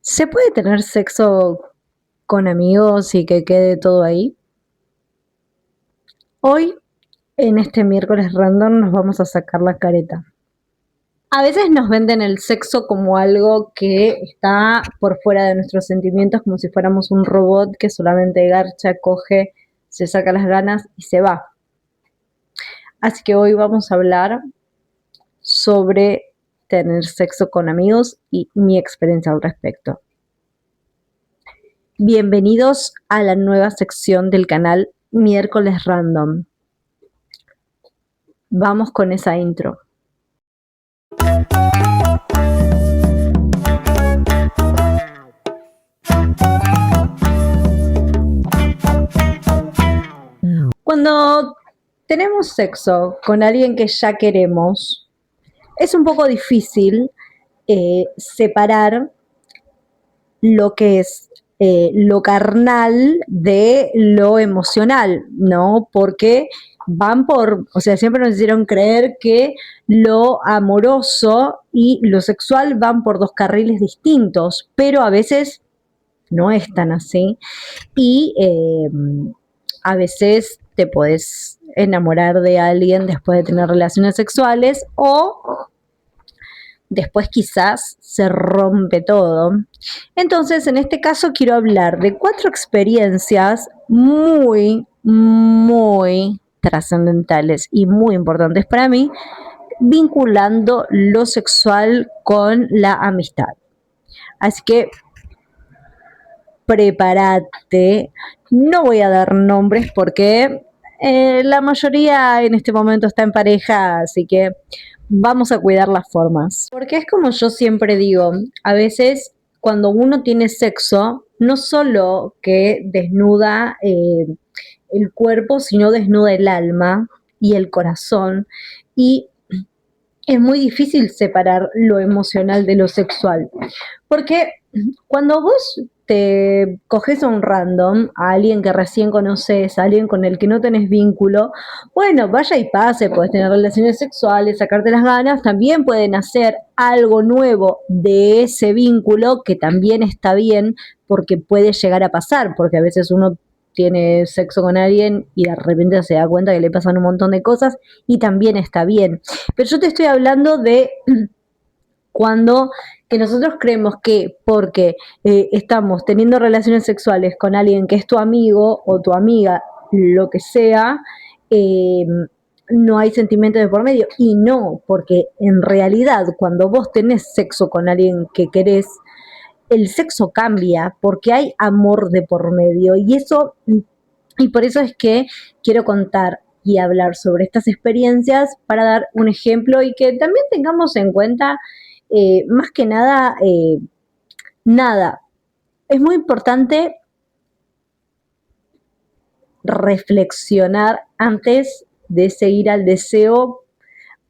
¿Se puede tener sexo con amigos y que quede todo ahí? Hoy, en este miércoles random, nos vamos a sacar la careta. A veces nos venden el sexo como algo que está por fuera de nuestros sentimientos, como si fuéramos un robot que solamente garcha, coge, se saca las ganas y se va. Así que hoy vamos a hablar sobre tener sexo con amigos y mi experiencia al respecto. Bienvenidos a la nueva sección del canal Miércoles Random. Vamos con esa intro. Cuando tenemos sexo con alguien que ya queremos, es un poco difícil separar lo que es lo carnal de lo emocional, ¿no? Porque van por, o sea, siempre nos hicieron creer que lo amoroso y lo sexual van por dos carriles distintos, pero a veces no es tan así y a veces te puedes enamorar de alguien después de tener relaciones sexuales o después quizás se rompe todo. Entonces, en este caso quiero hablar de 4 experiencias muy trascendentales y muy importantes para mí, vinculando lo sexual con la amistad. Así que prepárate. No voy a dar nombres porque la mayoría en este momento está en pareja, así que vamos a cuidar las formas. Porque es como yo siempre digo, a veces cuando uno tiene sexo, no solo que desnuda el cuerpo, sino desnuda el alma y el corazón. Y es muy difícil separar lo emocional de lo sexual. Porque cuando vos te coges a un random, a alguien que recién conoces, a alguien con el que no tenés vínculo, bueno, vaya y pase, puedes tener relaciones sexuales, sacarte las ganas, también pueden hacer algo nuevo de ese vínculo, que también está bien, porque puede llegar a pasar, porque a veces uno tiene sexo con alguien y de repente se da cuenta que le pasan un montón de cosas y también está bien. Pero yo te estoy hablando de cuando que nosotros creemos que porque estamos teniendo relaciones sexuales con alguien que es tu amigo o tu amiga, lo que sea, eh, no hay sentimiento de por medio. Y no, porque en realidad cuando vos tenés sexo con alguien que querés, el sexo cambia porque hay amor de por medio. Y por eso es que quiero contar y hablar sobre estas experiencias para dar un ejemplo y que también tengamos en cuenta, más que nada, nada, es muy importante reflexionar antes de seguir al deseo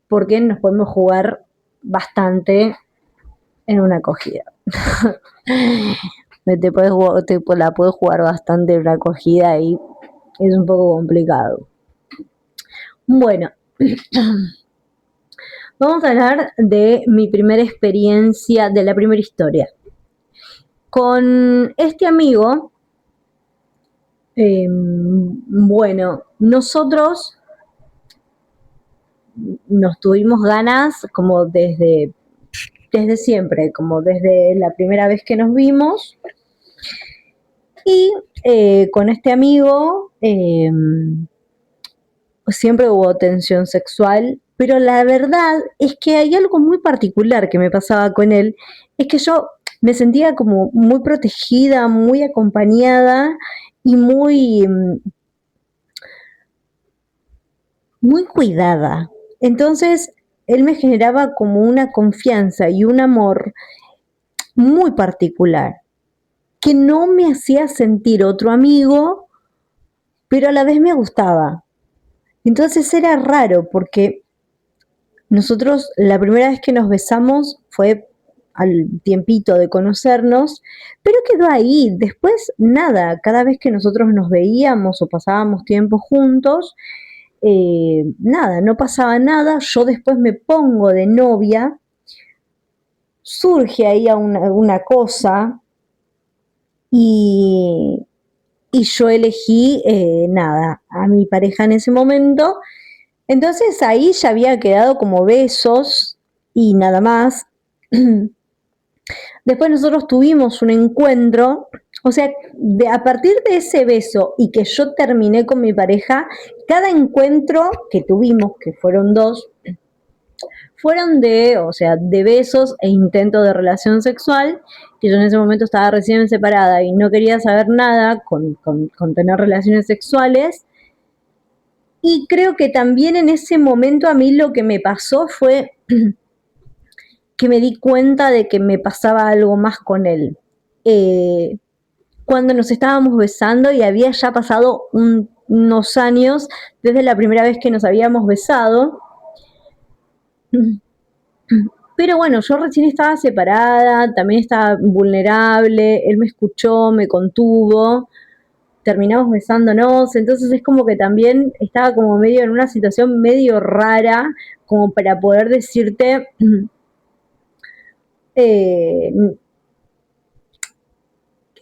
porque nos podemos jugar bastante en una acogida. La puedes jugar bastante en una acogida y es un poco complicado. Bueno, vamos a hablar de mi primera experiencia, de la primera historia. Con este amigo, bueno, nosotros nos tuvimos ganas como desde siempre, como desde la primera vez que nos vimos. Y con este amigo siempre hubo tensión sexual, pero la verdad es que hay algo muy particular que me pasaba con él, es que yo me sentía como muy protegida, muy acompañada y muy cuidada. Entonces, él me generaba como una confianza y un amor muy particular, que no me hacía sentir otro amigo, pero a la vez me gustaba. Entonces era raro porque nosotros la primera vez que nos besamos fue al tiempito de conocernos, pero quedó ahí. Después nada, cada vez que nosotros nos veíamos o pasábamos tiempo juntos, nada, no pasaba nada. Yo después me pongo de novia surge ahí una cosa y, y yo elegí, nada, a mi pareja en ese momento. Entonces ahí ya había quedado como besos y nada más. Después nosotros tuvimos un encuentro, o sea, a partir de ese beso y que yo terminé con mi pareja, cada encuentro que tuvimos, que fueron dos, fueron o sea, de besos e intentos de relación sexual, que yo en ese momento estaba recién separada y no quería saber nada con tener relaciones sexuales. Y creo que también en ese momento a mí lo que me pasó fue que me di cuenta de que me pasaba algo más con él. Eh, Cuando nos estábamos besando y había ya pasado unos años desde la primera vez que nos habíamos besado. Pero bueno, yo recién estaba separada, también estaba vulnerable, él me escuchó, me contuvo, terminamos besándonos, entonces es como que también estaba como medio en una situación medio rara, como para poder decirte, eh,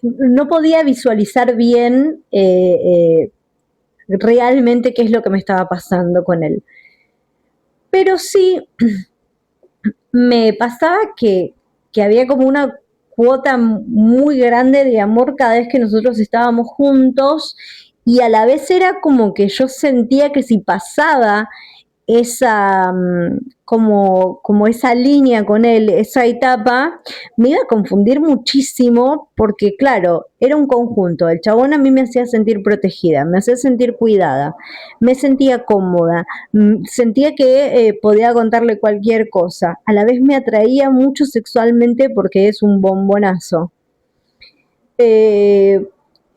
no podía visualizar bien realmente qué es lo que me estaba pasando con él. Pero sí me pasaba que había como una cuota muy grande de amor cada vez que nosotros estábamos juntos y a la vez era como que yo sentía que si pasaba esa, como esa línea con él, esa etapa, me iba a confundir muchísimo porque, claro, era un conjunto. El chabón a mí me hacía sentir protegida, me hacía sentir cuidada, me sentía cómoda, sentía que podía contarle cualquier cosa. A la vez me atraía mucho sexualmente porque es un bombonazo. Eh,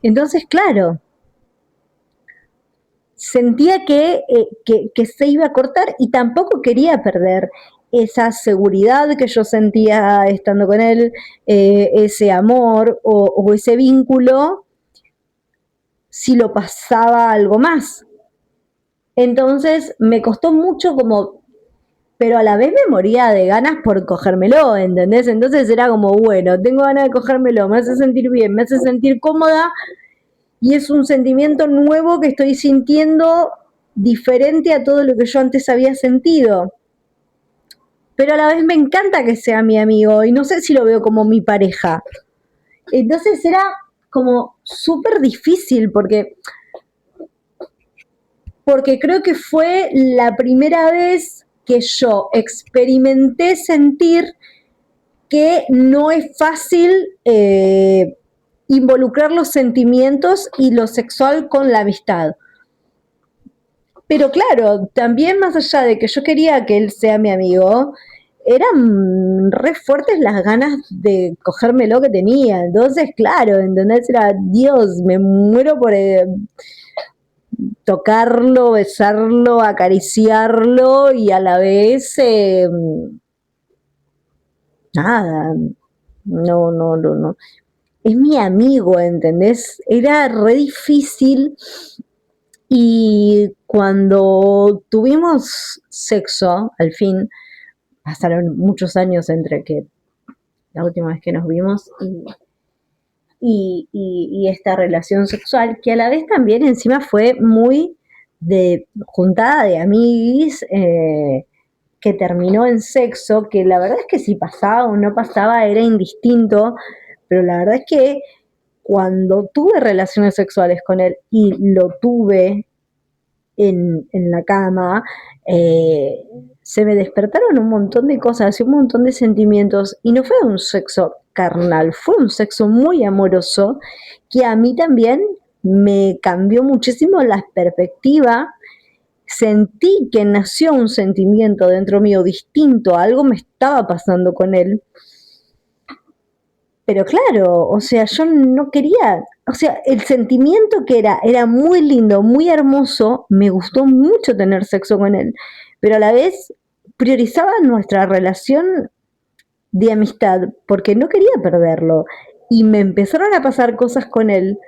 entonces, claro, sentía que se iba a cortar y tampoco quería perder esa seguridad que yo sentía estando con él, ese amor o ese vínculo, si lo pasaba algo más. Entonces me costó mucho como, pero a la vez me moría de ganas por cogérmelo, ¿entendés? Entonces era como, bueno, tengo ganas de cogérmelo, me hace sentir bien, me hace sentir cómoda, y es un sentimiento nuevo que estoy sintiendo diferente a todo lo que yo antes había sentido. Pero a la vez me encanta que sea mi amigo y no sé si lo veo como mi pareja. Entonces era como súper difícil porque creo que fue la primera vez que yo experimenté sentir que no es fácil involucrar los sentimientos y lo sexual con la amistad. Pero claro, también más allá de que yo quería que él sea mi amigo, eran re fuertes las ganas de cogérmelo que tenía. Entonces, claro, ¿entendés? Era, Dios, me muero por tocarlo, besarlo, acariciarlo y a la vez, nada, no. Es mi amigo, ¿entendés? Era re difícil. Y cuando tuvimos sexo, al fin, pasaron muchos años entre que la última vez que nos vimos y esta relación sexual, que a la vez también encima fue muy de juntada de amiguis, que terminó en sexo, que la verdad es que si pasaba o no pasaba era indistinto, pero la verdad es que cuando tuve relaciones sexuales con él y lo tuve en la cama, se me despertaron un montón de cosas y un montón de sentimientos y no fue un sexo carnal, fue un sexo muy amoroso que a mí también me cambió muchísimo la perspectiva. Sentí que nació un sentimiento dentro mío distinto, algo me estaba pasando con él. Pero claro, o sea, yo no quería, o sea, el sentimiento que era muy lindo, muy hermoso, me gustó mucho tener sexo con él, pero a la vez priorizaba nuestra relación de amistad porque no quería perderlo y me empezaron a pasar cosas con él,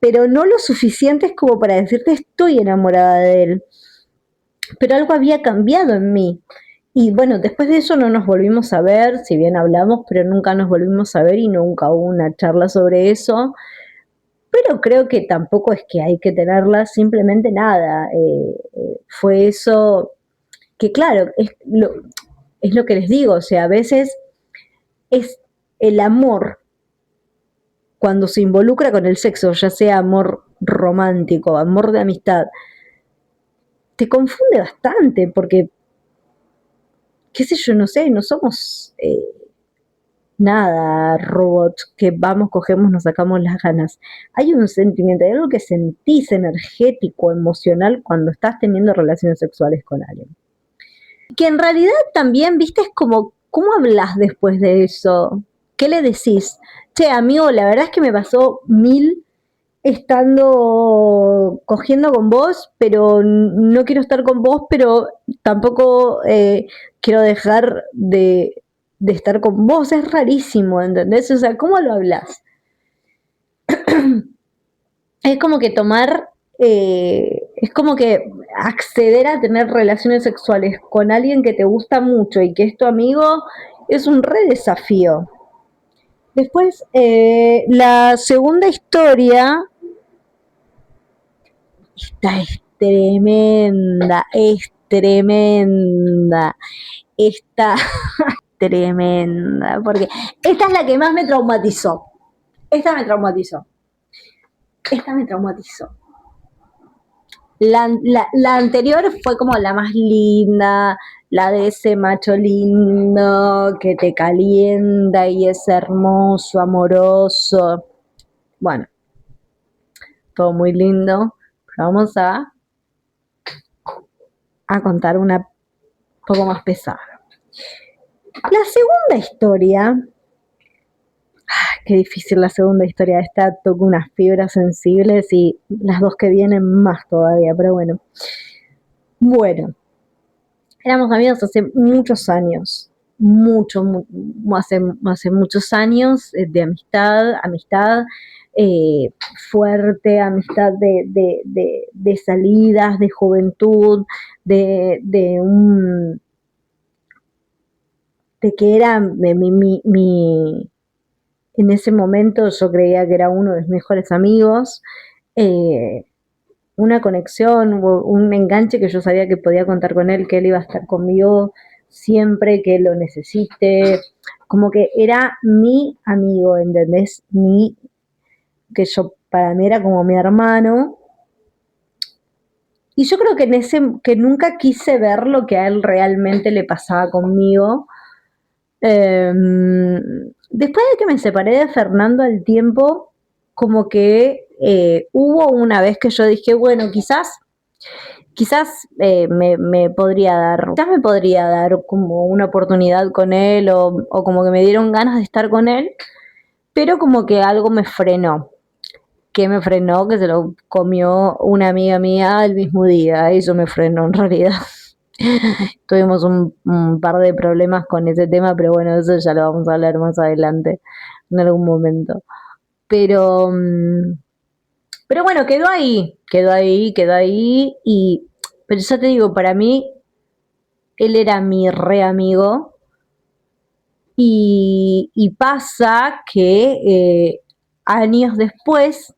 pero no lo suficientes como para decirte estoy enamorada de él, pero algo había cambiado en mí Y bueno, después de eso no nos volvimos a ver, si bien hablamos, pero nunca nos volvimos a ver y nunca hubo una charla sobre eso. Pero creo que tampoco es que hay que tenerla, simplemente nada. Fue eso que, claro, es lo que les digo, o sea, a veces es el amor cuando se involucra con el sexo, ya sea amor romántico, amor de amistad, te confunde bastante porque, qué sé yo, no sé, no somos nada robots que vamos, cogemos, nos sacamos las ganas. Hay un sentimiento, hay algo que sentís energético, emocional cuando estás teniendo relaciones sexuales con alguien. Que en realidad también, viste, es como, ¿cómo hablas después de eso? ¿Qué le decís? Che, amigo, la verdad es que me pasó mil estando cogiendo con vos, pero no quiero estar con vos, pero tampoco quiero dejar de estar con vos. Es rarísimo, ¿entendés? O sea, ¿cómo lo hablas? Es como que tomar, es como que acceder a tener relaciones sexuales con alguien que te gusta mucho y que es tu amigo, es un re desafío. Después, la segunda historia, esta es tremenda, es tremenda, esta tremenda, porque esta es la que más me traumatizó. Esta me traumatizó. Esta me traumatizó. La anterior fue como la más linda, la de ese macho lindo que te calienta y es hermoso, amoroso. Bueno, todo muy lindo. Pero vamos a contar una poco más pesada. La segunda historia, qué difícil la segunda historia, esta toca unas fibras sensibles y las dos que vienen más todavía, pero bueno. Bueno, éramos amigos hace muchos años, hace muchos años de amistad eh, fuerte, amistad de salidas, de juventud, de un de que era en ese momento yo creía que era uno de mis mejores amigos, eh, una conexión, un enganche que yo sabía que podía contar con él, que él iba a estar conmigo siempre que lo necesite, como que era mi amigo, ¿entendés? Que yo para mí era como mi hermano. Y yo creo que que nunca quise ver lo que a él realmente le pasaba conmigo. Después de que me separé de Fernando al tiempo, como que hubo una vez que yo dije, bueno, quizás me podría dar como una oportunidad con él o como que me dieron ganas de estar con él, pero como que algo me frenó. ¿Qué me frenó? Que se lo comió una amiga mía el mismo día, eso me frenó en realidad. Tuvimos un par de problemas con ese tema, pero bueno, eso ya lo vamos a hablar más adelante, en algún momento. Pero, pero bueno, quedó ahí, pero ya te digo, para mí, él era mi re amigo, y pasa que años después,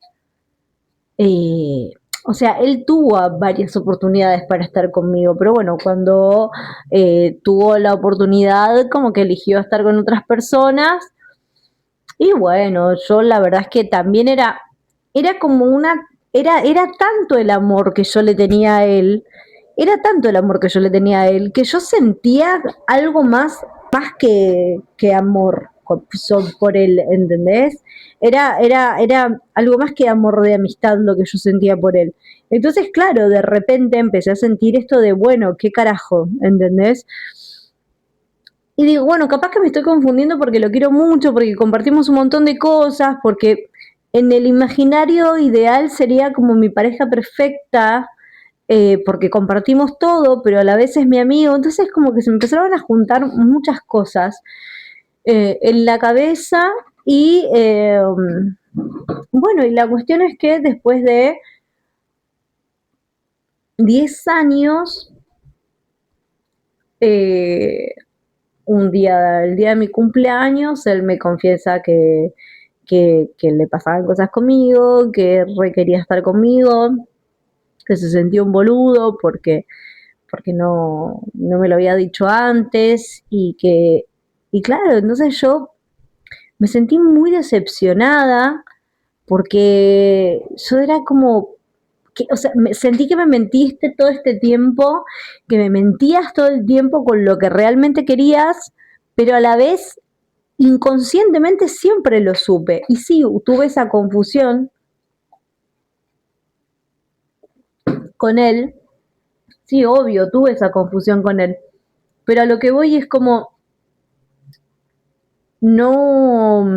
eh, o sea, él tuvo varias oportunidades para estar conmigo, pero bueno, cuando tuvo la oportunidad, como que eligió estar con otras personas. Y bueno, yo la verdad es que también era como era tanto el amor que yo le tenía a él, era tanto el amor que yo le tenía a él, que yo sentía algo más que amor por él, ¿entendés? Era algo más que amor de amistad lo que yo sentía por él. Entonces, claro, de repente empecé a sentir esto de, bueno, ¿qué carajo? ¿Entendés? Y digo, bueno, capaz que me estoy confundiendo porque lo quiero mucho, porque compartimos un montón de cosas, porque en el imaginario ideal sería como mi pareja perfecta, porque compartimos todo, pero a la vez es mi amigo. Entonces como que se me empezaron a juntar muchas cosas en la cabeza y bueno, y la cuestión es que después de 10 años Eh, un día, el día de mi cumpleaños, él me confiesa que le pasaban cosas conmigo, que requería estar conmigo, que se sentía un boludo porque no me lo había dicho antes y claro, entonces yo me sentí muy decepcionada porque yo era como, o sea, sentí que me mentiste todo este tiempo, que me mentías todo el tiempo con lo que realmente querías, pero a la vez inconscientemente siempre lo supe. Y sí, tuve esa confusión con él, sí, obvio, tuve esa confusión con él, pero a lo que voy es como, no,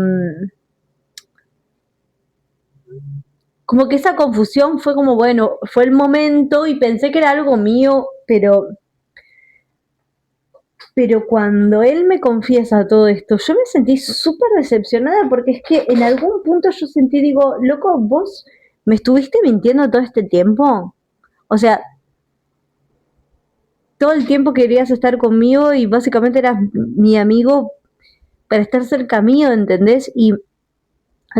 como que esa confusión fue como, bueno, fue el momento y pensé que era algo mío, pero cuando él me confiesa todo esto, yo me sentí súper decepcionada porque es que en algún punto yo sentí, digo, loco, vos me estuviste mintiendo todo este tiempo. O sea, todo el tiempo querías estar conmigo y básicamente eras mi amigo para estar cerca mío, ¿entendés? Y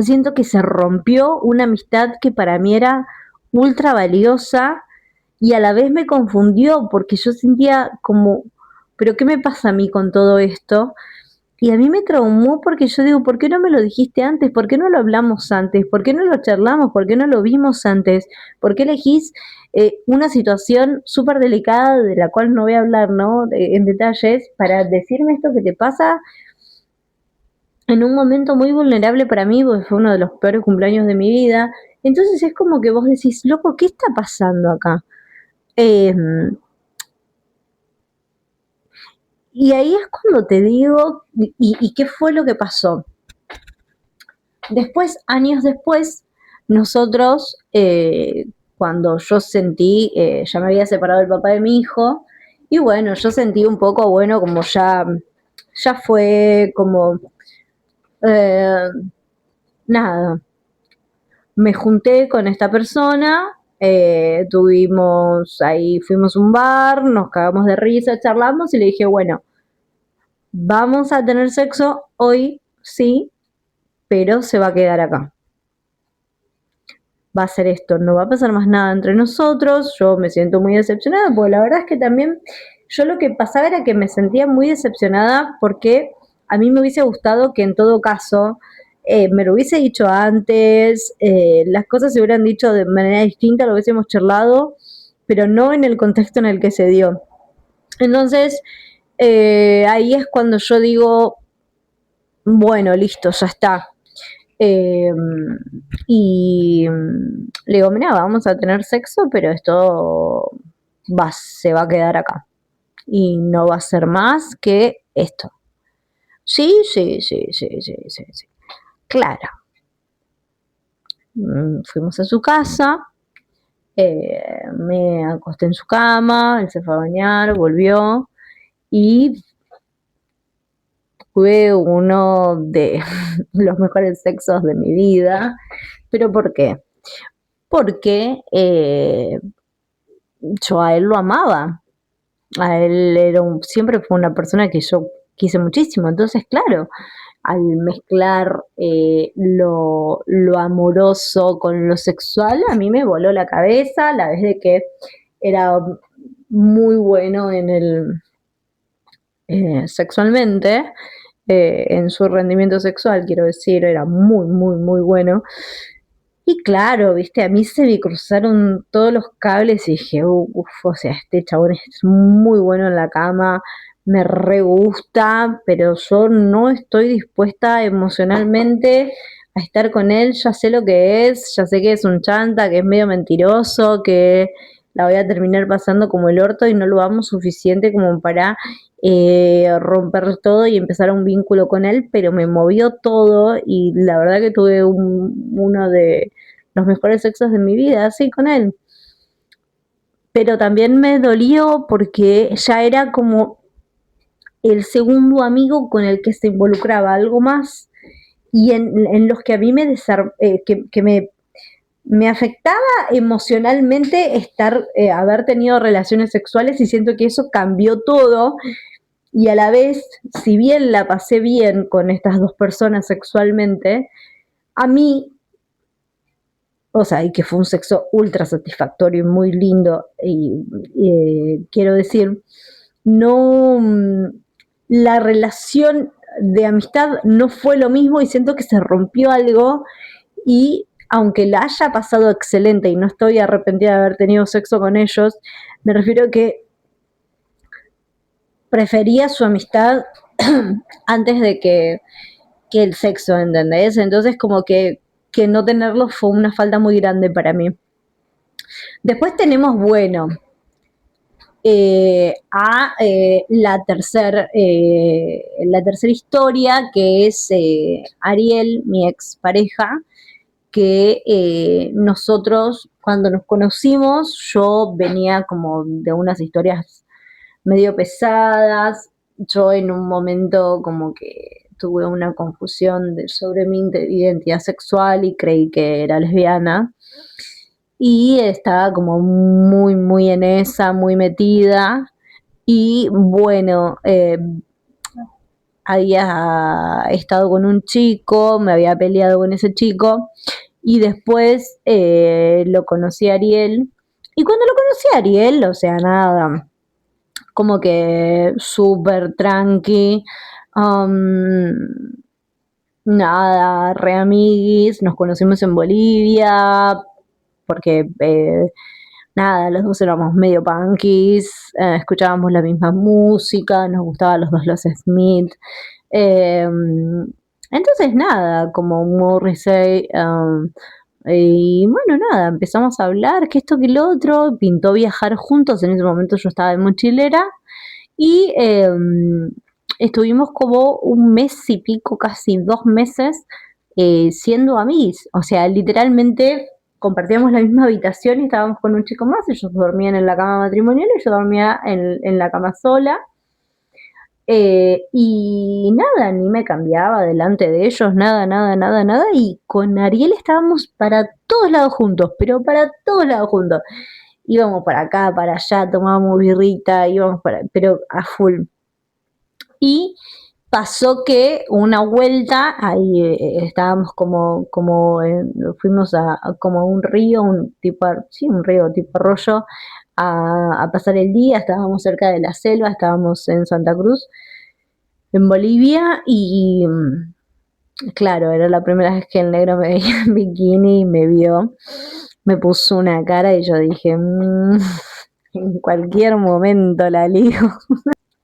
siento que se rompió una amistad que para mí era ultra valiosa y a la vez me confundió porque yo sentía como, pero ¿qué me pasa a mí con todo esto? Y a mí me traumó porque yo digo, ¿por qué no me lo dijiste antes? ¿Por qué no lo hablamos antes? ¿Por qué no lo charlamos? ¿Por qué no lo vimos antes? ¿Por qué elegís una situación súper delicada de la cual no voy a hablar, ¿no? En detalles, para decirme esto que te pasa en un momento muy vulnerable para mí, porque fue uno de los peores cumpleaños de mi vida. Entonces es como que vos decís, loco, ¿qué está pasando acá? Eh, y ahí es cuando te digo, y qué fue lo que pasó? Después, años después, nosotros, cuando yo sentí, ya me había separado el papá de mi hijo, y bueno, yo sentí un poco, bueno, como ya fue, como, eh, nada, me junté con esta persona, tuvimos, ahí fuimos a un bar, nos cagamos de risa, charlamos y le dije, bueno, vamos a tener sexo hoy, sí, pero se va a quedar acá. Va a ser esto, no va a pasar más nada entre nosotros, yo me siento muy decepcionada, porque la verdad es que también yo lo que pasaba era que me sentía muy decepcionada porque a mí me hubiese gustado que en todo caso me lo hubiese dicho antes, las cosas se hubieran dicho de manera distinta, lo hubiésemos charlado, pero no en el contexto en el que se dio. Entonces, ahí es cuando yo digo, bueno, listo, ya está, eh, y le digo, mira, vamos a tener sexo, pero esto se va a quedar acá. Y no va a ser más que esto. Sí, sí, sí, sí, sí, sí, sí. Claro. Fuimos a su casa, me acosté en su cama, él se fue a bañar, volvió y tuve uno de los mejores sexos de mi vida. ¿Pero por qué? Porque yo a él lo amaba, a él siempre fue una persona que yo quise muchísimo, entonces claro, al mezclar lo amoroso con lo sexual, a mí me voló la cabeza, la vez de que era muy bueno sexualmente, en su rendimiento sexual, quiero decir, era muy, muy, muy bueno. Y claro, viste, a mí se me cruzaron todos los cables y dije, uff, o sea, este chabón es muy bueno en la cama, me re gusta, pero yo no estoy dispuesta emocionalmente a estar con él, ya sé lo que es, ya sé que es un chanta, que es medio mentiroso, que la voy a terminar pasando como el orto y no lo amo suficiente como para romper todo y empezar un vínculo con él, pero me movió todo y la verdad que tuve uno de los mejores sexos de mi vida, así con él. Pero también me dolió porque ya era como el segundo amigo con el que se involucraba algo más y en los que a mí que me me afectaba emocionalmente haber tenido relaciones sexuales y siento que eso cambió todo y a la vez, si bien la pasé bien con estas dos personas sexualmente, a mí, o sea, y que fue un sexo ultra satisfactorio y muy lindo, y quiero decir, no, la relación de amistad no fue lo mismo y siento que se rompió algo y aunque la haya pasado excelente y no estoy arrepentida de haber tenido sexo con ellos, me refiero a que prefería su amistad antes de que el sexo, ¿entendés? Entonces como que no tenerlo fue una falta muy grande para mí. Después tenemos, bueno, la tercera historia, que es Ariel, mi expareja, que nosotros cuando nos conocimos, yo venía como de unas historias medio pesadas, yo en un momento como que tuve una confusión sobre mi identidad sexual y creí que era lesbiana y estaba como muy, muy en esa, muy metida y bueno, había estado con un chico, me había peleado con ese chico y después lo conocí a Ariel y cuando lo conocí a Ariel, o sea, nada, como que súper tranqui, um, nada, re amiguis, nos conocimos en Bolivia, porque nada, los dos éramos medio punkies, escuchábamos la misma música, nos gustaban los dos los Smith. Eh, entonces, nada, como Morrissey. Y bueno, nada, empezamos a hablar, que esto, que lo otro, pintó viajar juntos, en ese momento yo estaba de mochilera y estuvimos como un mes y pico, casi 2 meses, siendo amigos. O sea, literalmente compartíamos la misma habitación y estábamos con un chico más. Ellos dormían en la cama matrimonial y yo dormía en la cama sola. Y nada, ni me cambiaba delante de ellos, nada, nada, nada, nada. Y con Ariel estábamos para todos lados juntos, pero para todos lados juntos. Íbamos para acá, para allá, tomábamos birrita, pero a full. Y pasó que una vuelta, ahí estábamos fuimos a como un río, sí, un río tipo arroyo, a pasar el día, estábamos cerca de la selva, estábamos en Santa Cruz, en Bolivia, y claro, era la primera vez que el negro me veía en bikini y me vio, me puso una cara y yo dije, en cualquier momento la ligo.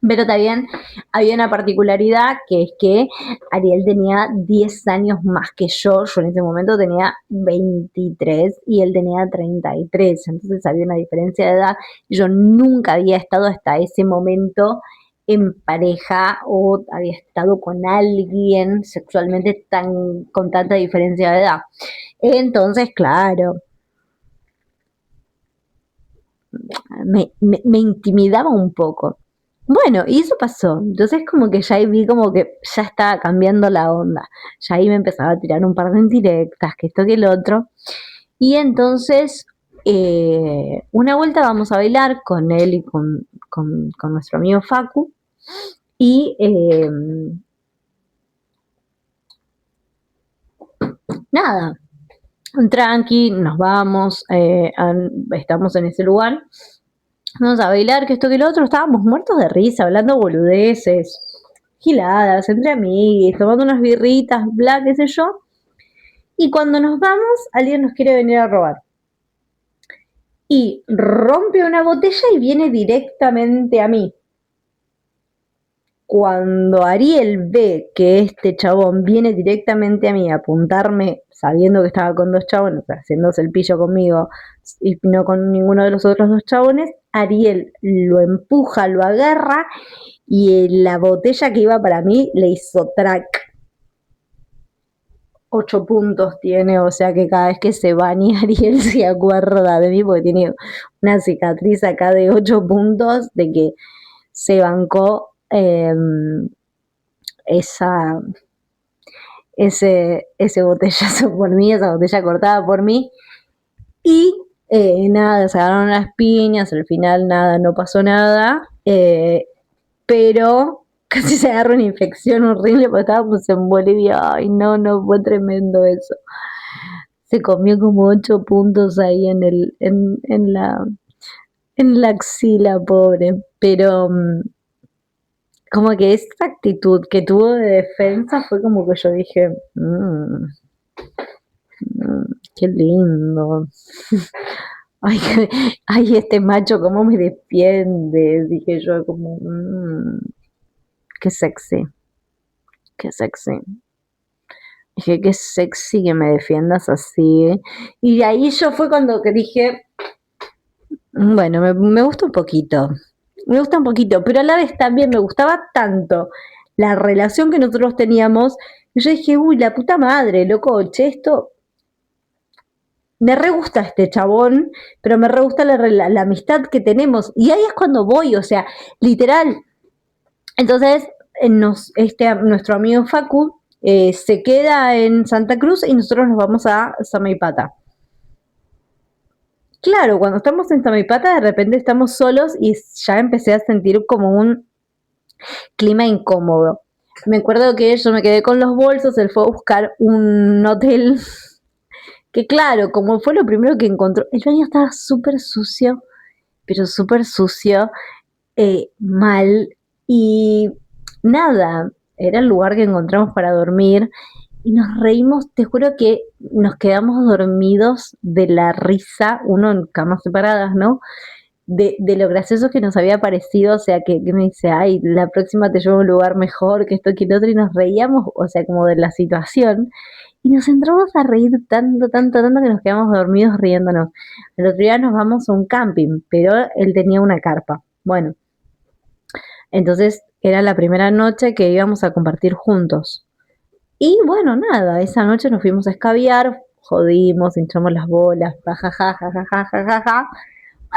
Pero también había una particularidad que es que Ariel tenía 10 años más que yo en ese momento tenía 23 y él tenía 33, entonces había una diferencia de edad. Yo nunca había estado hasta ese momento en pareja o había estado con alguien sexualmente con tanta diferencia de edad. Entonces, claro, me intimidaba un poco. Bueno, y eso pasó. Entonces como que ya ahí vi como que ya estaba cambiando la onda. Ya ahí me empezaba a tirar un par de indirectas, que esto que el otro. Y entonces una vuelta vamos a bailar con él y con nuestro amigo Facu. Y nada, tranqui, nos vamos, estamos en ese lugar. Vamos a bailar, que esto que lo otro, estábamos muertos de risa, hablando boludeces, giladas, entre amiguis, tomando unas birritas, bla, qué sé yo. Y cuando nos vamos, alguien nos quiere venir a robar. Y rompe una botella y viene directamente a mí. Cuando Ariel ve que este chabón viene directamente a mí a apuntarme, sabiendo que estaba con dos chabones, o sea, haciéndose el pillo conmigo y no con ninguno de los otros dos chabones, Ariel lo empuja, lo agarra y la botella que iba para mí le hizo track. 8 puntos tiene, o sea que cada vez que se baña Ariel se acuerda de mí porque tiene una cicatriz acá de 8 puntos de que se bancó esa, ese botellazo por mí, esa botella cortada por mí. Y nada, se agarraron las piñas, al final nada, no pasó nada, pero casi se agarró una infección horrible porque estábamos en Bolivia. Ay, no, no, fue tremendo eso. Se comió como 8 puntos ahí en la axila, pobre. Pero como que esa actitud que tuvo de defensa fue como que yo dije, qué lindo. Ay, ay, este macho, cómo me defiende, dije yo, como, qué sexy, qué sexy. Dije, qué sexy que me defiendas así. Y de ahí yo fue cuando que dije, bueno, me gusta un poquito, me gusta un poquito, pero a la vez también me gustaba tanto la relación que nosotros teníamos, que yo dije, uy, la puta madre, loco, che, esto, me re gusta este chabón, pero me re gusta la amistad que tenemos. Y ahí es cuando voy, o sea, literal. Entonces, nuestro amigo Facu se queda en Santa Cruz y nosotros nos vamos a Samaipata. Claro, cuando estamos en Samaipata, de repente estamos solos y ya empecé a sentir como un clima incómodo. Me acuerdo que yo me quedé con los bolsos, él fue a buscar un hotel que claro, como fue lo primero que encontró, el baño estaba súper sucio, pero súper sucio, mal, y nada, era el lugar que encontramos para dormir, y nos reímos, te juro que nos quedamos dormidos de la risa, uno en camas separadas, ¿no? De lo gracioso que nos había parecido, o sea, que me dice, ay, la próxima te llevo a un lugar mejor, que esto, que el otro, y nos reíamos, o sea, como de la situación, y nos entramos a reír tanto, tanto, tanto que nos quedamos dormidos riéndonos. El otro día nos vamos a un camping, pero él tenía una carpa. Bueno, entonces era la primera noche que íbamos a compartir juntos. Y bueno, nada, esa noche nos fuimos a escabiar, jodimos, hinchamos las bolas, jajaja.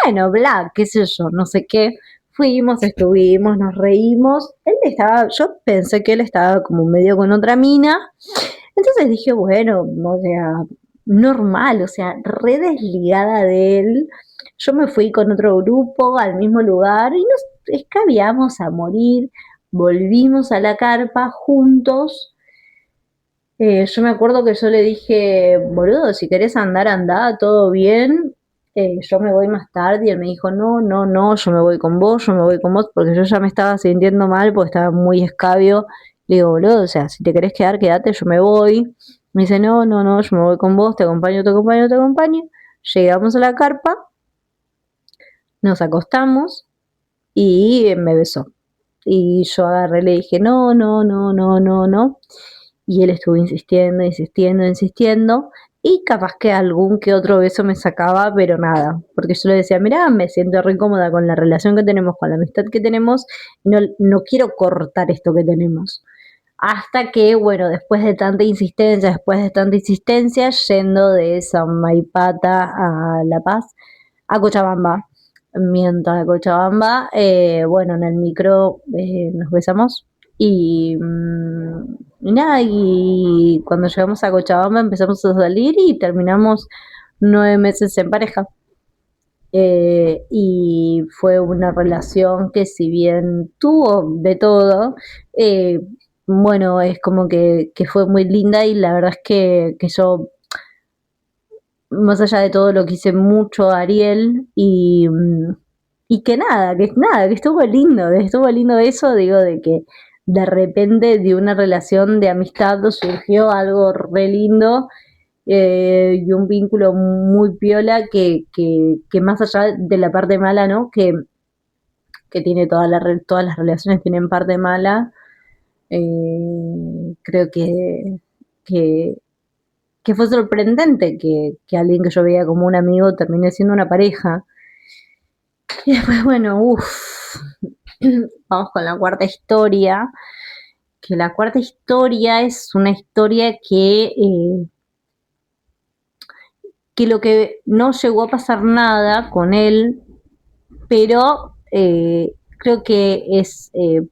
Bueno, bla, qué sé yo, no sé qué. Fuimos, estuvimos, nos reímos. Él estaba, yo pensé que él estaba como medio con otra mina. Entonces dije, bueno, o sea, normal, o sea, re desligada de él. Yo me fui con otro grupo al mismo lugar y nos escabiamos a morir. Volvimos a la carpa juntos. Yo me acuerdo que yo le dije, boludo, si querés andar, andá, todo bien. Yo me voy más tarde y él me dijo, no, no, no, yo me voy con vos, yo me voy con vos, porque yo ya me estaba sintiendo mal, porque estaba muy escabio. Le digo, boludo, o sea, si te querés quedar, quédate, yo me voy. Me dice, no, no, no, yo me voy con vos, te acompaño, te acompaño, te acompaño. Llegamos a la carpa, nos acostamos y me besó. Y yo agarré y le dije, no, no, no, no, no, no. Y él estuvo insistiendo, insistiendo, insistiendo. Y capaz que algún que otro beso me sacaba, pero nada. Porque yo le decía, mira, me siento re incómoda con la relación que tenemos, con la amistad que tenemos. Y no, no quiero cortar esto que tenemos. Hasta que, bueno, después de tanta insistencia, yendo de San Maipata a La Paz, a Cochabamba. Mientras a Cochabamba, bueno, en el micro nos besamos y nada, y cuando llegamos a Cochabamba empezamos a salir y terminamos 9 meses en pareja. Y fue una relación que si bien tuvo de todo, eh, bueno, es como que fue muy linda y la verdad es que yo, más allá de todo, lo quise mucho a Ariel y que estuvo lindo eso, digo, de que de repente de una relación de amistad surgió algo re lindo y un vínculo muy piola que más allá de la parte mala, ¿no? Que tiene todas las relaciones tienen parte mala, creo que, que fue sorprendente que alguien que yo veía como un amigo termine siendo una pareja. Y después, bueno, vamos con la cuarta historia, que la cuarta historia es una historia que lo que no llegó a pasar nada con él, pero creo que es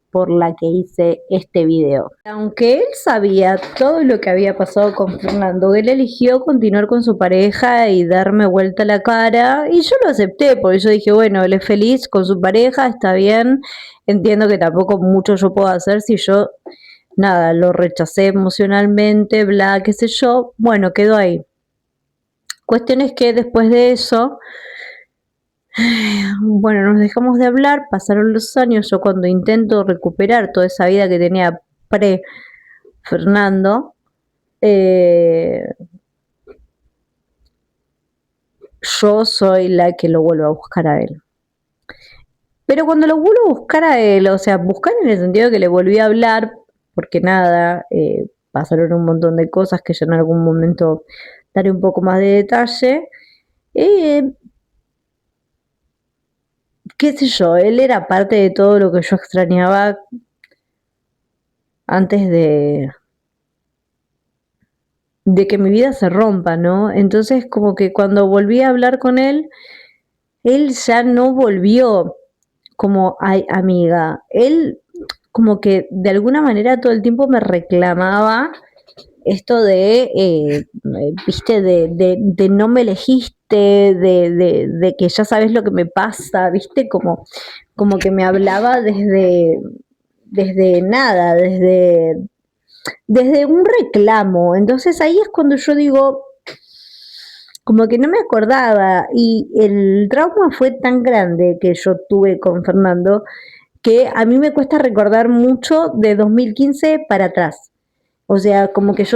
por la que hice este video. Aunque él sabía todo lo que había pasado con Fernando, él eligió continuar con su pareja y darme vuelta la cara, y yo lo acepté, porque yo dije, bueno, él es feliz con su pareja, está bien, entiendo que tampoco mucho yo puedo hacer si yo, nada, lo rechacé emocionalmente, bla, qué sé yo, bueno, quedó ahí. Cuestión es que después de eso, bueno, nos dejamos de hablar, pasaron los años, yo cuando intento recuperar toda esa vida que tenía pre-Fernando, yo soy la que lo vuelvo a buscar a él. Pero cuando lo vuelvo a buscar a él, o sea, buscar en el sentido de que le volví a hablar, porque nada, pasaron un montón de cosas que ya en algún momento daré un poco más de detalle, eh, qué sé yo, él era parte de todo lo que yo extrañaba antes de que mi vida se rompa, ¿no? Entonces como que cuando volví a hablar con él ya no volvió como, ay, amiga, él como que de alguna manera todo el tiempo me reclamaba esto viste, de no me elegiste, de que ya sabes lo que me pasa, viste, como que me hablaba desde nada, desde un reclamo. Entonces ahí es cuando yo digo, como que no me acordaba, y el trauma fue tan grande que yo tuve con Fernando que a mí me cuesta recordar mucho de 2015 para atrás. O sea, como que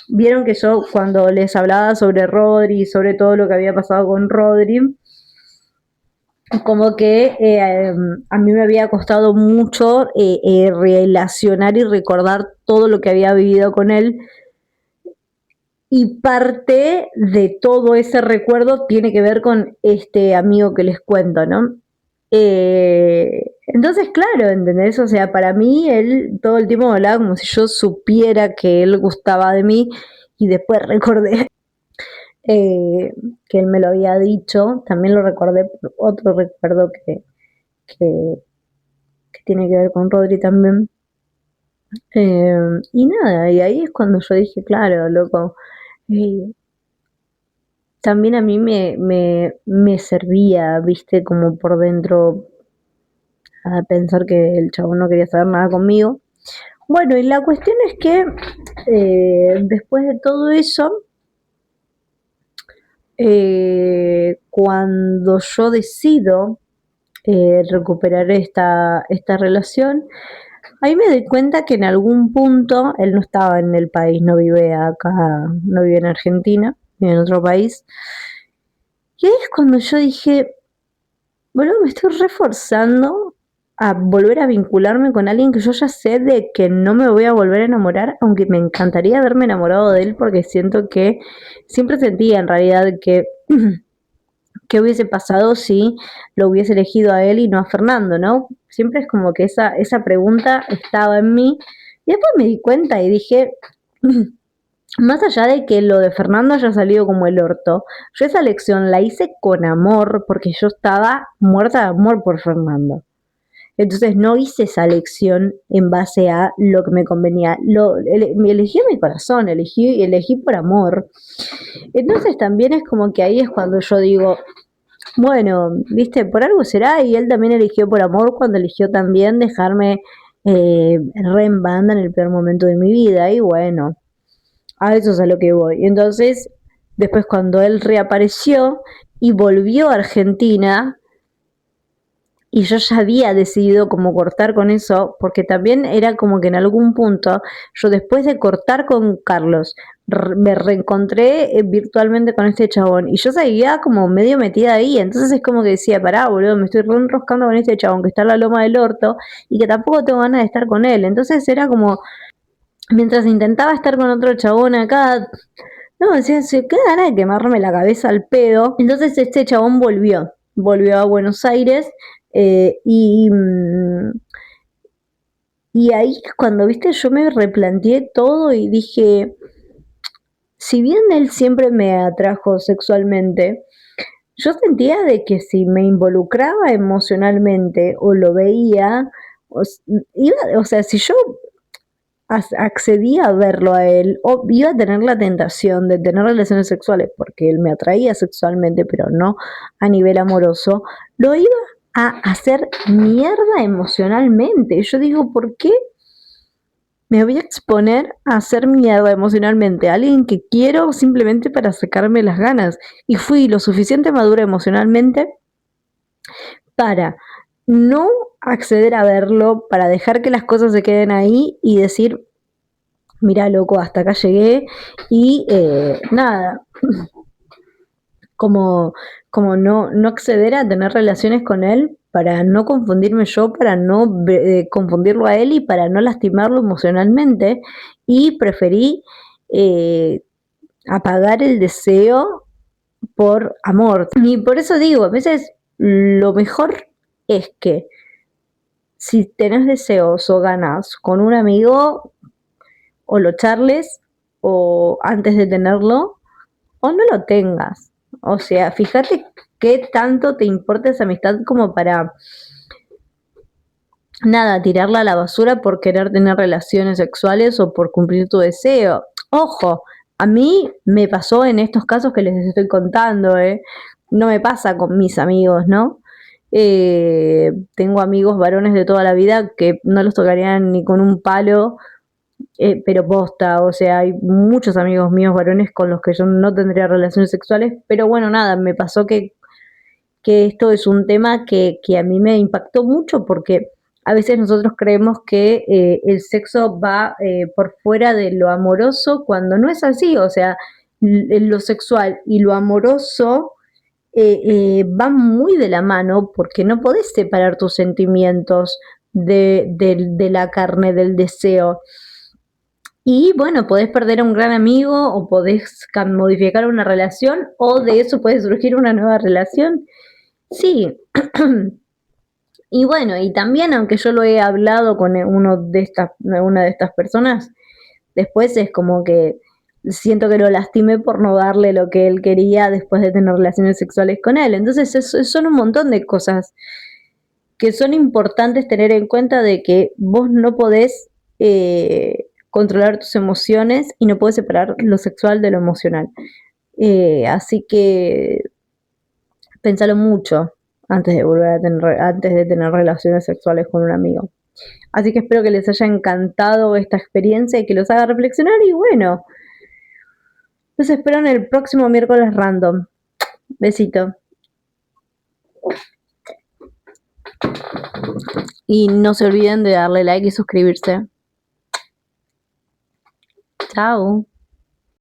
vieron que yo cuando les hablaba sobre Rodri, sobre todo lo que había pasado con Rodri, como que a mí me había costado mucho relacionar y recordar todo lo que había vivido con él, y parte de todo ese recuerdo tiene que ver con este amigo que les cuento, ¿no? Entonces, claro, ¿entendés? O sea, para mí él todo el tiempo me hablaba como si yo supiera que él gustaba de mí, y después recordé que él me lo había dicho, también lo recordé por otro recuerdo que, que tiene que ver con Rodri también. Y nada, y ahí es cuando yo dije, claro, loco, eh, también a mí me servía, viste, como por dentro, a pensar que el chabón no quería saber nada conmigo. Bueno, y la cuestión es que después de todo eso, cuando yo decido recuperar esta relación, ahí me doy cuenta que en algún punto él no estaba en el país, no vive acá, no vive en Argentina, vive en otro país. Y ahí es cuando yo dije, bueno, me estoy reforzando a volver a vincularme con alguien que yo ya sé de que no me voy a volver a enamorar, aunque me encantaría haberme enamorado de él, porque siento que siempre sentía en realidad que qué hubiese pasado si lo hubiese elegido a él y no a Fernando, ¿no? Siempre es como que esa pregunta estaba en mí, y después me di cuenta y dije, más allá de que lo de Fernando haya salido como el orto, yo esa elección la hice con amor, porque yo estaba muerta de amor por Fernando. Entonces no hice esa elección en base a lo que me convenía. Elegí mi corazón, elegí por amor. Entonces también es como que ahí es cuando yo digo, bueno, viste, por algo será, y él también eligió por amor cuando eligió también dejarme re en banda en el peor momento de mi vida, y bueno, a eso es a lo que voy. Entonces, después cuando él reapareció y volvió a Argentina, y yo ya había decidido como cortar con eso, porque también era como que en algún punto, yo después de cortar con Carlos, me reencontré virtualmente con este chabón, y yo seguía como medio metida ahí. Entonces es como que decía, pará, boludo, me estoy reenroscando con este chabón que está en la loma del orto, y que tampoco tengo ganas de estar con él. Entonces era como, mientras intentaba estar con otro chabón acá, no, decía, se queda ganas de quemarme la cabeza al pedo. Entonces este chabón volvió a Buenos Aires, y ahí es cuando, viste, yo me replanteé todo y dije, si bien él siempre me atrajo sexualmente, yo sentía de que si me involucraba emocionalmente o lo veía, o sea, si yo accedía a verlo a él, o iba a tener la tentación de tener relaciones sexuales porque él me atraía sexualmente, pero no a nivel amoroso, lo iba a hacer mierda emocionalmente. Yo digo, ¿por qué me voy a exponer a hacer mierda emocionalmente a alguien que quiero simplemente para sacarme las ganas? Y fui lo suficiente madura emocionalmente para no acceder a verlo, para dejar que las cosas se queden ahí y decir, mira, loco, hasta acá llegué y nada, como, como no acceder a tener relaciones con él para no confundirme yo, para no confundirlo a él y para no lastimarlo emocionalmente, y preferí eh, apagar el deseo por amor. Y por eso digo, a veces lo mejor es que si tenés deseos o ganas con un amigo, o lo charles o antes de tenerlo, o no lo tengas. O sea, fíjate qué tanto te importa esa amistad como para nada, tirarla a la basura por querer tener relaciones sexuales o por cumplir tu deseo. Ojo, a mí me pasó en estos casos que les estoy contando, ¿eh? No me pasa con mis amigos, ¿no? Tengo amigos varones de toda la vida que no los tocarían ni con un palo, pero posta, o sea, hay muchos amigos míos varones con los que yo no tendría relaciones sexuales, pero bueno, nada, me pasó que esto es un tema que a mí me impactó mucho porque a veces nosotros creemos que el sexo va por fuera de lo amoroso cuando no es así, o sea, lo sexual y lo amoroso van muy de la mano porque no podés separar tus sentimientos de la carne, del deseo. Y bueno, podés perder a un gran amigo o podés modificar una relación o de eso puede surgir una nueva relación. Sí. Y bueno, y también aunque yo lo he hablado con una de estas personas, después es como que siento que lo lastimé por no darle lo que él quería después de tener relaciones sexuales con él. Entonces son un montón de cosas que son importantes tener en cuenta de que vos no podés controlar tus emociones y no podés separar lo sexual de lo emocional. Así que pensalo mucho antes de tener relaciones sexuales con un amigo. Así que espero que les haya encantado esta experiencia y que los haga reflexionar y bueno, los espero en el próximo miércoles random. Besito. Y no se olviden de darle like y suscribirse. Chao.